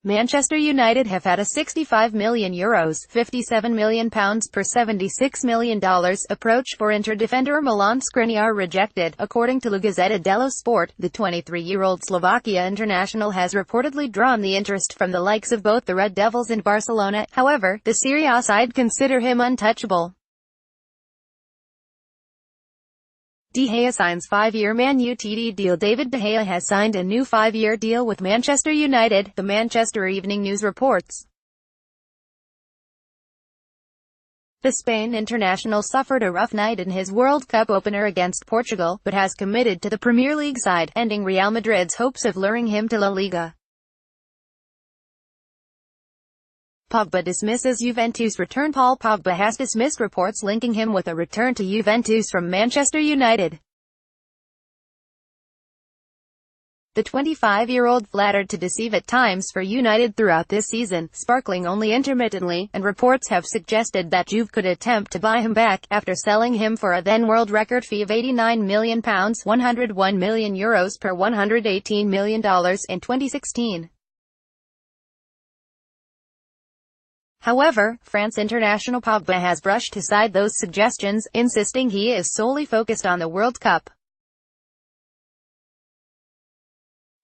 Manchester United have had a €65 million £57 million per $76 million approach for Inter defender Milan Skriniar rejected. According to La Gazzetta dello Sport, the 23-year-old Slovakia international has reportedly drawn the interest from the likes of both the Red Devils and Barcelona. However, the Serie A side consider him untouchable. De Gea signs 5-year Man Utd deal. David De Gea has signed a new 5-year deal with Manchester United, the Manchester Evening News reports. The Spain international suffered a rough night in his World Cup opener against Portugal, but has committed to the Premier League side, ending Real Madrid's hopes of luring him to La Liga. Pogba dismisses Juventus return. Paul Pogba has dismissed reports linking him with a return to Juventus from Manchester United. The 25-year-old flattered to deceive at times for United throughout this season, sparkling only intermittently, and reports have suggested that Juve could attempt to buy him back, after selling him for a then-world record fee of £89 million €101 million per $118 million in 2016. However, France international Pogba has brushed aside those suggestions, insisting he is solely focused on the World Cup.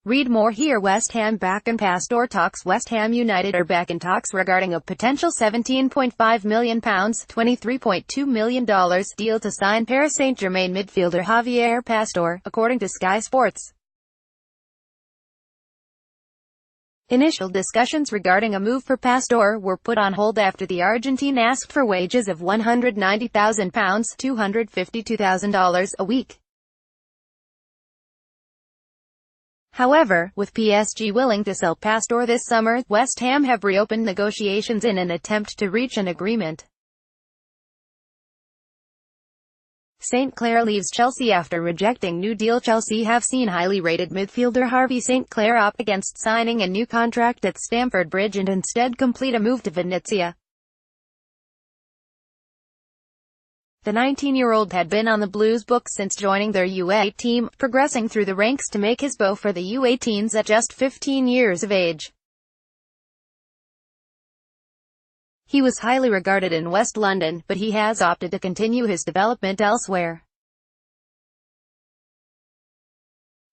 Read more here. West Ham back in Pastore talks. West Ham United are back in talks regarding a potential £17.5 million $23.2 million deal to sign Paris Saint-Germain midfielder Javier Pastore, according to Sky Sports. Initial discussions regarding a move for Pastore were put on hold after the Argentine asked for wages of £190,000 $252,000 a week. However, with PSG willing to sell Pastore this summer, West Ham have reopened negotiations in an attempt to reach an agreement. St. Clair leaves Chelsea after rejecting new deal. Chelsea have seen highly rated midfielder Harvey St. Clair opt against signing a new contract at Stamford Bridge and instead complete a move to Venezia. The 19-year-old had been on the Blues' books since joining their U18 team, progressing through the ranks to make his bow for the U18s at just 15 years of age. He was highly regarded in West London, but he has opted to continue his development elsewhere.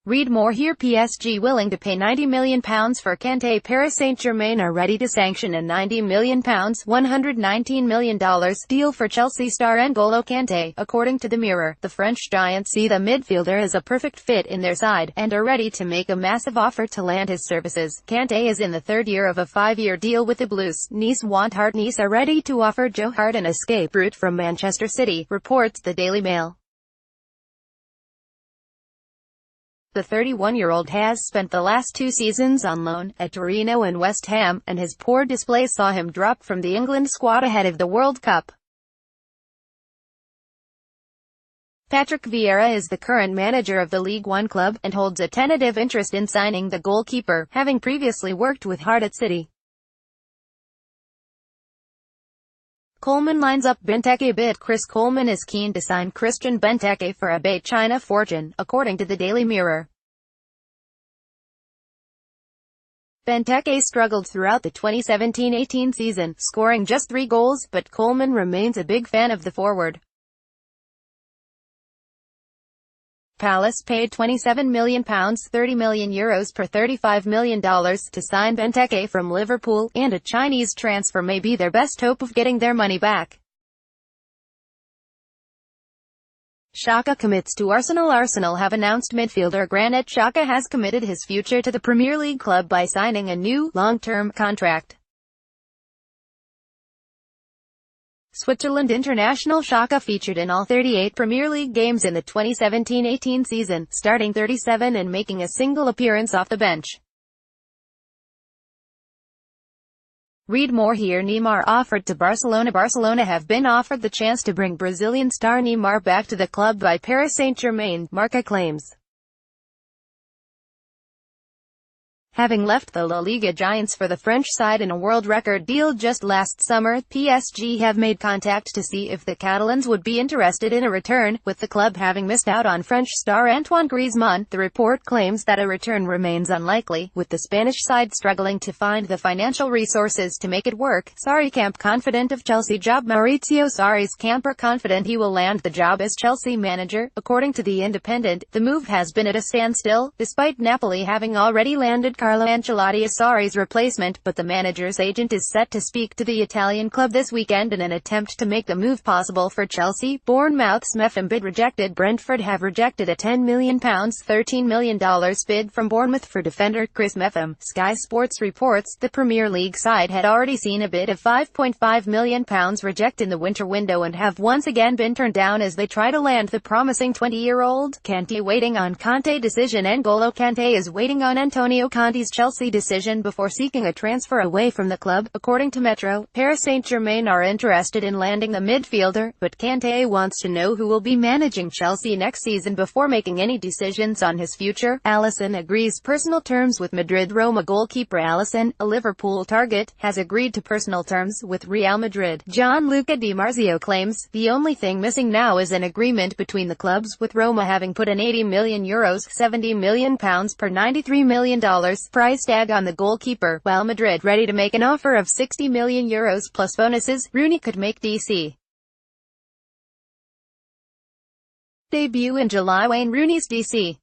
Read more here. PSG willing to pay £90 million for Kanté. Paris Saint-Germain are ready to sanction a £90 million $119 million deal for Chelsea star N'Golo Kanté. According to the Mirror, the French giants see the midfielder as a perfect fit in their side, and are ready to make a massive offer to land his services. Kanté is in the third year of a 5-year deal with the Blues. Nice want Hart. Nice are ready to offer Joe Hart an escape route from Manchester City, reports the Daily Mail. The 31-year-old has spent the last 2 seasons on loan, at Torino and West Ham, and his poor display saw him drop from the England squad ahead of the World Cup. Patrick Vieira is the current manager of the League One club, and holds a tentative interest in signing the goalkeeper, having previously worked with Hart at City. Coleman lines up Benteke bid. Chris Coleman is keen to sign Christian Benteke for a Bay China fortune, according to the Daily Mirror. Benteke struggled throughout the 2017-18 season, scoring just 3 goals, but Coleman remains a big fan of the forward. Palace paid £27 million €30 million per $35 million to sign Benteke from Liverpool, and a Chinese transfer may be their best hope of getting their money back. Xhaka commits to Arsenal. Arsenal have announced midfielder Granit Xhaka has committed his future to the Premier League club by signing a new, long-term contract. Switzerland international Xhaka featured in all 38 Premier League games in the 2017-18 season, starting 37 and making a single appearance off the bench. Read more here. Neymar offered to Barcelona. Barcelona have been offered the chance to bring Brazilian star Neymar back to the club by Paris Saint-Germain, Marca claims. Having left the La Liga giants for the French side in a world record deal just last summer, PSG have made contact to see if the Catalans would be interested in a return, with the club having missed out on French star Antoine Griezmann. The report claims that a return remains unlikely, with the Spanish side struggling to find the financial resources to make it work. Sarri camp confident of Chelsea job. Maurizio Sarri's camp are confident he will land the job as Chelsea manager. According to The Independent, the move has been at a standstill, despite Napoli having already landed Carlo Ancelotti as Sarri's replacement, but the manager's agent is set to speak to the Italian club this weekend in an attempt to make the move possible for Chelsea. Bournemouth's Mepham bid rejected. Brentford have rejected a £10 million $13 million bid from Bournemouth for defender Chris Mepham. Sky Sports reports, the Premier League side had already seen a bid of £5.5 million reject in the winter window and have once again been turned down as they try to land the promising 20-year-old. Kanté waiting on Conte decision. N'Golo Kanté is waiting on Antonio Conte's Chelsea decision before seeking a transfer away from the club. According to Metro, Paris Saint-Germain are interested in landing the midfielder, but Kanté wants to know who will be managing Chelsea next season before making any decisions on his future. Alisson agrees personal terms with Madrid. Roma goalkeeper Alisson, a Liverpool target, has agreed to personal terms with Real Madrid. Gianluca Di Marzio claims, the only thing missing now is an agreement between the clubs, with Roma having put an €80 million £70 million per $93 million price tag on the goalkeeper, while Madrid ready to make an offer of €60 million plus bonuses. Rooney could make DC debut in July. Wayne Rooney's DC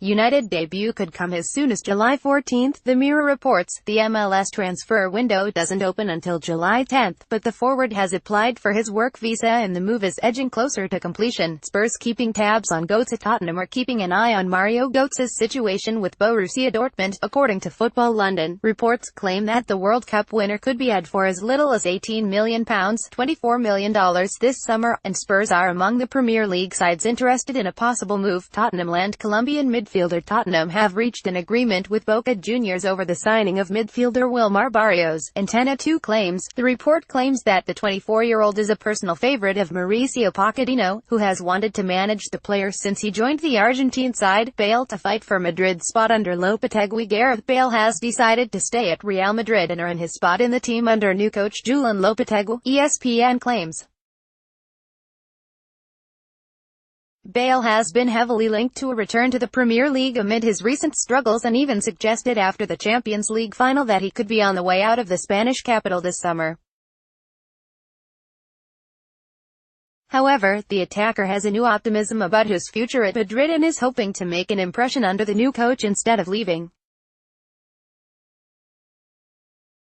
United debut could come as soon as July 14. The Mirror reports, the MLS transfer window doesn't open until July 10, but the forward has applied for his work visa and the move is edging closer to completion. Spurs keeping tabs on Götze. Tottenham are keeping an eye on Mario Götze's situation with Borussia Dortmund. According to Football London, reports claim that the World Cup winner could be had for as little as £18 million $24 million this summer, and Spurs are among the Premier League sides interested in a possible move. Tottenham land Colombian midfielder. Tottenham have reached an agreement with Boca Juniors over the signing of midfielder Wilmar Barrios. Antena 2 claims, the report claims that the 24-year-old is a personal favorite of Mauricio Pochettino, who has wanted to manage the player since he joined the Argentine side. Bale to fight for Madrid's spot under Lopetegui. Gareth Bale has decided to stay at Real Madrid and earn his spot in the team under new coach Julen Lopetegui, ESPN claims. Bale has been heavily linked to a return to the Premier League amid his recent struggles and even suggested after the Champions League final that he could be on the way out of the Spanish capital this summer. However, the attacker has a new optimism about his future at Madrid and is hoping to make an impression under the new coach instead of leaving.